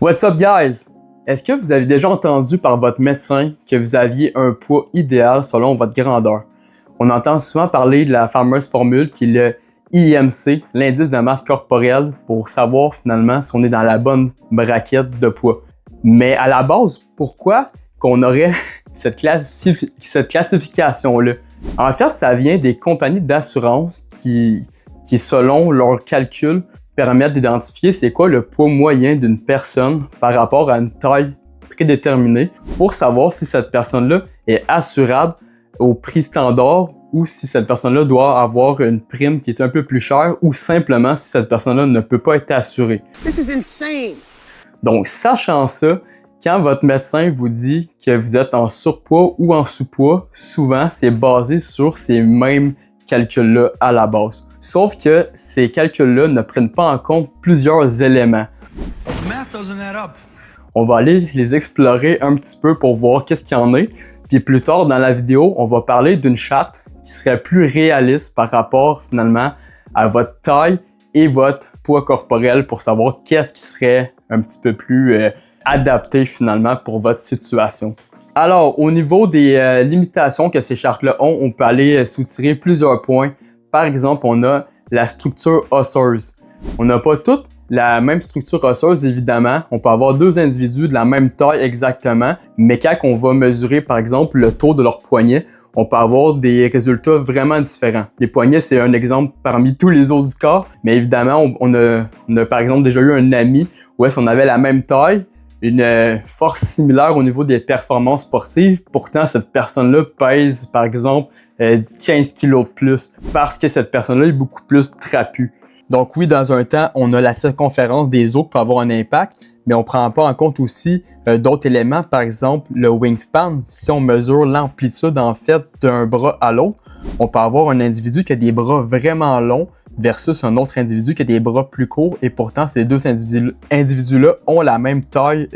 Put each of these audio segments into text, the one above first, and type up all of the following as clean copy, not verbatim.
What's up guys? Est-ce que vous avez déjà entendu par votre médecin que vous aviez un poids idéal selon votre grandeur? On entend souvent parler de la fameuse formule qui est le IMC, l'indice de masse corporelle, pour savoir finalement si on est dans la bonne braquette de poids. Mais à la base, pourquoi qu'on aurait cette classification-là? En fait, ça vient des compagnies d'assurance qui, selon leurs calculs, permettent d'identifier c'est quoi le poids moyen d'une personne par rapport à une taille prédéterminée pour savoir si cette personne-là est assurable au prix standard ou si cette personne-là doit avoir une prime qui est un peu plus chère ou simplement si cette personne-là ne peut pas être assurée. This is insane. Donc, sachant ça, quand votre médecin vous dit que vous êtes en surpoids ou en sous-poids, souvent, c'est basé sur ces mêmes calculs-là à la base. Sauf que ces calculs-là ne prennent pas en compte plusieurs éléments. On va aller les explorer un petit peu pour voir qu'est-ce qu'il y en a. Puis plus tard dans la vidéo, on va parler d'une charte qui serait plus réaliste par rapport finalement à votre taille et votre poids corporel pour savoir qu'est-ce qui serait un petit peu plus adapté finalement pour votre situation. Alors, au niveau des limitations que ces chartes-là ont, on peut aller soutirer plusieurs points. Par exemple, on a la structure osseuse. On n'a pas toutes la même structure osseuse, évidemment. On peut avoir deux individus de la même taille exactement, mais quand on va mesurer, par exemple, le taux de leur poignet, on peut avoir des résultats vraiment différents. Les poignets, c'est un exemple parmi tous les autres du corps, mais évidemment, on a par exemple déjà eu un ami où est-ce qu'on avait la même taille, une force similaire au niveau des performances sportives. Pourtant, cette personne-là pèse, par exemple, 15 kilos de plus parce que cette personne-là est beaucoup plus trapue. Donc oui, dans un temps, on a la circonférence des os qui peut avoir un impact, mais on ne prend pas en compte aussi d'autres éléments, par exemple le wingspan. Si on mesure l'amplitude en fait d'un bras à l'autre, on peut avoir un individu qui a des bras vraiment longs versus un autre individu qui a des bras plus courts et pourtant ces deux individus-là ont la même taille,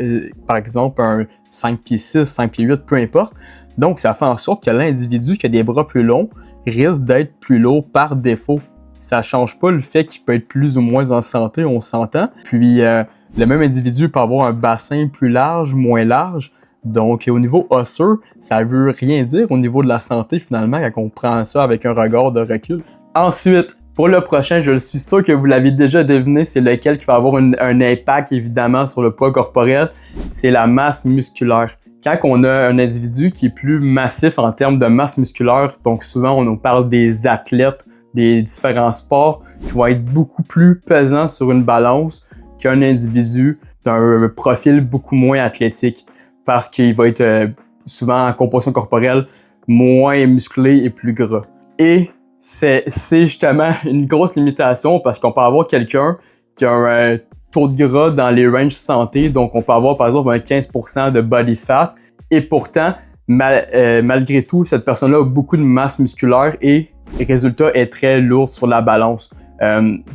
par exemple un 5 pieds 6, 5 pieds 8, peu importe. Donc ça fait en sorte que l'individu qui a des bras plus longs risque d'être plus lourd par défaut. Ça ne change pas le fait qu'il peut être plus ou moins en santé, on s'entend. Puis le même individu peut avoir un bassin plus large, moins large. Donc au niveau osseux, ça ne veut rien dire au niveau de la santé finalement quand on prend ça avec un regard de recul. Ensuite, pour le prochain, je suis sûr que vous l'avez déjà deviné, c'est lequel qui va avoir un impact évidemment sur le poids corporel, c'est la masse musculaire. Quand on a un individu qui est plus massif en termes de masse musculaire, donc souvent on nous parle des athlètes, des différents sports qui vont être beaucoup plus pesants sur une balance qu'un individu d'un profil beaucoup moins athlétique parce qu'il va être souvent en composition corporelle moins musclé et plus gras. Et c'est justement une grosse limitation parce qu'on peut avoir quelqu'un qui a un taux de gras dans les ranges santé, donc on peut avoir par exemple un 15% de body fat et pourtant, malgré tout, cette personne-là a beaucoup de masse musculaire et le résultat est très lourd sur la balance.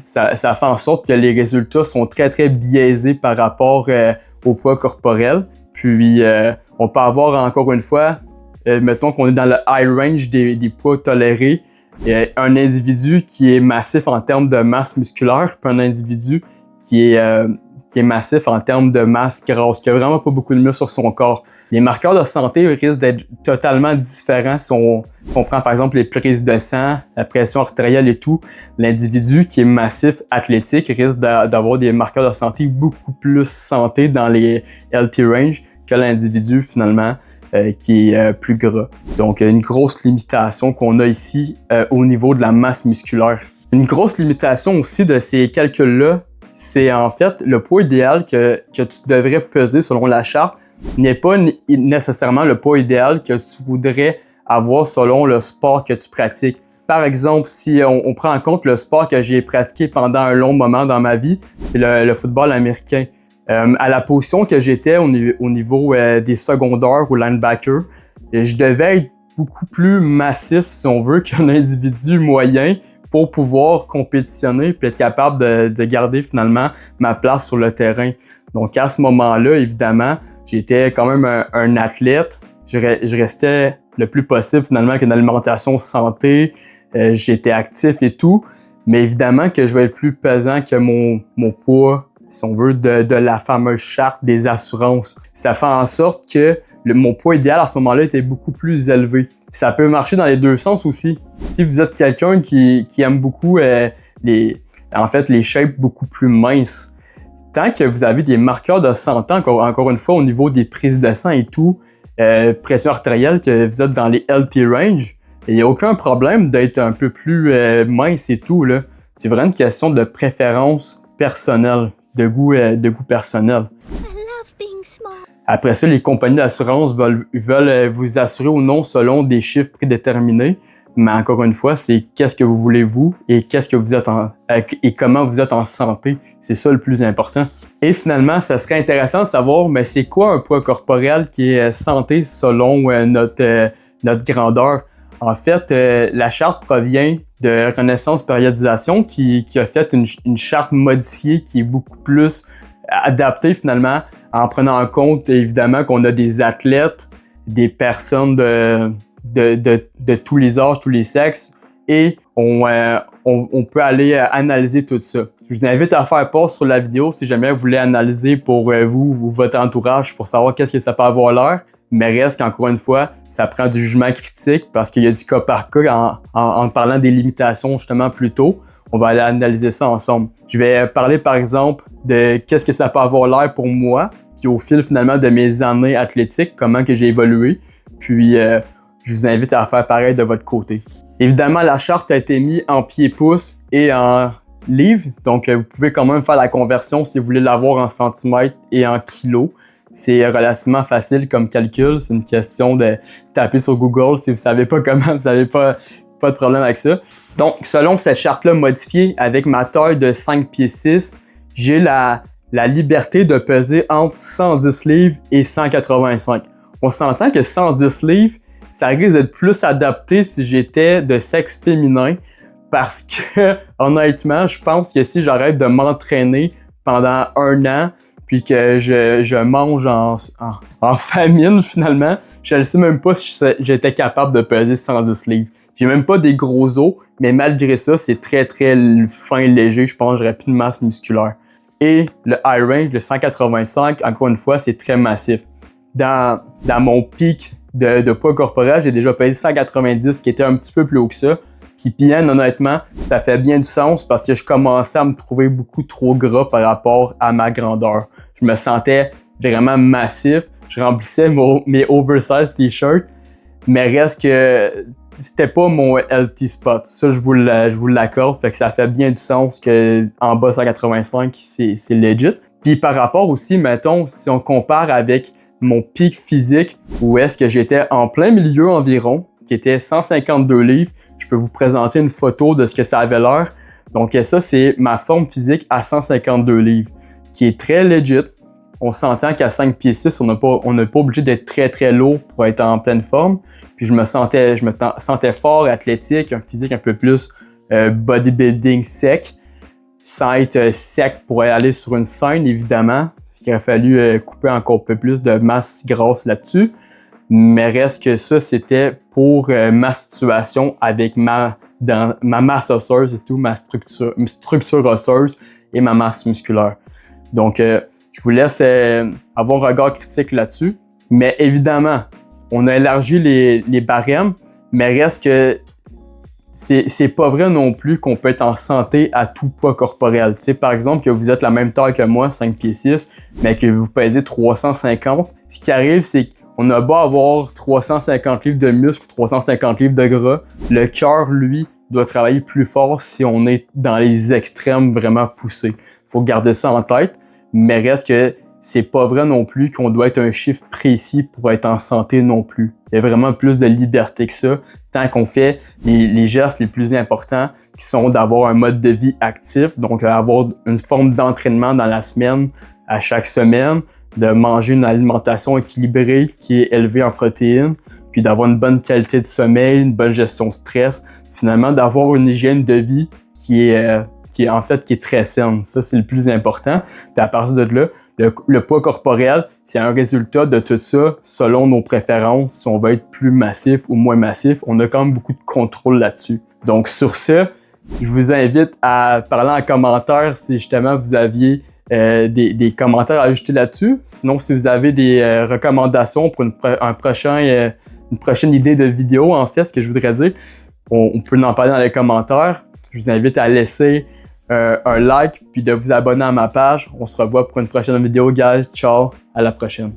Ça fait en sorte que les résultats sont très très biaisés par rapport au poids corporel. Puis on peut avoir encore une fois, mettons qu'on est dans le high range des poids tolérés, un individu qui est massif en termes de masse musculaire, puis un individu qui est massif en termes de masse grasse, qui a vraiment pas beaucoup de muscle sur son corps. Les marqueurs de santé risquent d'être totalement différents si on prend par exemple les prises de sang, la pression artérielle et tout. L'individu qui est massif athlétique risque d'avoir des marqueurs de santé beaucoup plus santé dans les healthy range que l'individu finalement qui est plus gras. Donc une grosse limitation qu'on a ici au niveau de la masse musculaire. Une grosse limitation aussi de ces calculs-là, c'est en fait le poids idéal que tu devrais peser selon la charte n'est pas nécessairement le poids idéal que tu voudrais avoir selon le sport que tu pratiques. Par exemple, si on prend en compte le sport que j'ai pratiqué pendant un long moment dans ma vie, c'est le football américain. À la position que j'étais au niveau des secondaires ou linebacker, je devais être beaucoup plus massif, si on veut, qu'un individu moyen pour pouvoir compétitionner et être capable de garder finalement ma place sur le terrain. Donc à ce moment-là, évidemment, j'étais quand même un athlète. Je restais le plus possible finalement qu'une alimentation santé. J'étais actif et tout. Mais évidemment que je vais être plus pesant que mon poids si on veut, de la fameuse charte des assurances. Ça fait en sorte que mon poids idéal à ce moment-là était beaucoup plus élevé. Ça peut marcher dans les deux sens aussi. Si vous êtes quelqu'un qui aime beaucoup les shapes beaucoup plus minces, tant que vous avez des marqueurs de santé, encore une fois, au niveau des prises de sang et tout, pression artérielle, que vous êtes dans les healthy range, il n'y a aucun problème d'être un peu plus mince et tout, là. C'est vraiment une question de préférence personnelle, de goût personnel. Après ça, les compagnies d'assurance veulent vous assurer ou non selon des chiffres prédéterminés. Mais encore une fois, c'est qu'est-ce que vous voulez vous et qu'est-ce que vous êtes et comment vous êtes en santé. C'est ça le plus important. Et finalement, ça serait intéressant de savoir, mais c'est quoi un poids corporel qui est santé selon notre grandeur? En fait, la charte provient de Renaissance Périodisation qui a fait une charte modifiée qui est beaucoup plus adaptée finalement en prenant en compte évidemment qu'on a des athlètes, des personnes de tous les âges, tous les sexes et on peut aller analyser tout ça. Je vous invite à faire pause sur la vidéo si jamais vous voulez analyser pour vous ou votre entourage pour savoir qu'est-ce que ça peut avoir l'air. Mais reste qu'encore une fois, ça prend du jugement critique parce qu'il y a du cas par cas en parlant des limitations justement plus tôt. On va aller analyser ça ensemble. Je vais parler par exemple de qu'est-ce que ça peut avoir l'air pour moi, puis au fil finalement de mes années athlétiques, comment que j'ai évolué. Puis je vous invite à faire pareil de votre côté. Évidemment, la charte a été mise en pieds-pouces et en livres. Donc vous pouvez quand même faire la conversion si vous voulez l'avoir en centimètres et en kilos. C'est relativement facile comme calcul. C'est une question de taper sur Google. Si vous ne savez pas comment, vous n'avez pas de problème avec ça. Donc, selon cette charte-là modifiée, avec ma taille de 5 pieds 6, j'ai la liberté de peser entre 110 livres et 185. On s'entend que 110 livres, ça risque d'être plus adapté si j'étais de sexe féminin parce que, honnêtement, je pense que si j'arrête de m'entraîner pendant 1 an, puis que je mange en famine finalement, je ne sais même pas si j'étais capable de peser 110 livres. J'ai même pas des gros os, mais malgré ça, c'est très très fin, léger. Je pense que j'aurais plus de masse musculaire. Et le high range, le 185, encore une fois, c'est très massif. Dans mon pic de poids corporel, j'ai déjà pesé 190, qui était un petit peu plus haut que ça. Puis bien, honnêtement, ça fait bien du sens parce que je commençais à me trouver beaucoup trop gras par rapport à ma grandeur. Je me sentais vraiment massif. Je remplissais mes oversized t-shirts, mais reste que c'était pas mon healthy spot. Ça, je vous l'accorde. Fait que ça fait bien du sens qu'en bas 185, c'est legit. Puis par rapport aussi, mettons, si on compare avec mon pic physique, où est-ce que j'étais en plein milieu environ, qui était 152 livres, je peux vous présenter une photo de ce que ça avait l'air. Donc ça, c'est ma forme physique à 152 livres, qui est très legit. On s'entend qu'à 5 pieds 6, on n'est pas obligé d'être très très lourd pour être en pleine forme. Puis je me sentais fort, athlétique, un physique un peu plus bodybuilding sec, sans être sec pour aller sur une scène, évidemment. Il aurait fallu couper encore un peu plus de masse grasse là-dessus. Mais reste que ça, c'était pour ma situation avec ma masse osseuse et tout, ma structure osseuse et ma masse musculaire. Donc, je vous laisse avoir un regard critique là-dessus. Mais évidemment, on a élargi les barèmes, mais reste que c'est pas vrai non plus qu'on peut être en santé à tout poids corporel. Tu sais, par exemple, que vous êtes la même taille que moi, 5 pieds 6, mais que vous pesez 350, ce qui arrive, c'est qu'on a beau avoir 350 livres de muscles, 350 livres de gras, le cœur, lui, doit travailler plus fort si on est dans les extrêmes vraiment poussés. Il faut garder ça en tête, mais reste que c'est pas vrai non plus qu'on doit être un chiffre précis pour être en santé non plus. Il y a vraiment plus de liberté que ça, tant qu'on fait les gestes les plus importants qui sont d'avoir un mode de vie actif, donc avoir une forme d'entraînement dans la semaine, à chaque semaine, de manger une alimentation équilibrée qui est élevée en protéines, puis d'avoir une bonne qualité de sommeil, une bonne gestion de stress, finalement d'avoir une hygiène de vie qui est très saine. Ça, c'est le plus important. Puis à partir de là, le poids corporel, c'est un résultat de tout ça selon nos préférences. Si on veut être plus massif ou moins massif, on a quand même beaucoup de contrôle là-dessus. Donc sur ce, je vous invite à parler en commentaire si justement vous aviez des commentaires à ajouter là-dessus. Sinon, si vous avez des recommandations pour une prochaine idée de vidéo, en fait, ce que je voudrais dire, on peut en parler dans les commentaires. Je vous invite à laisser un like puis de vous abonner à ma page. On se revoit pour une prochaine vidéo, guys. Ciao, à la prochaine.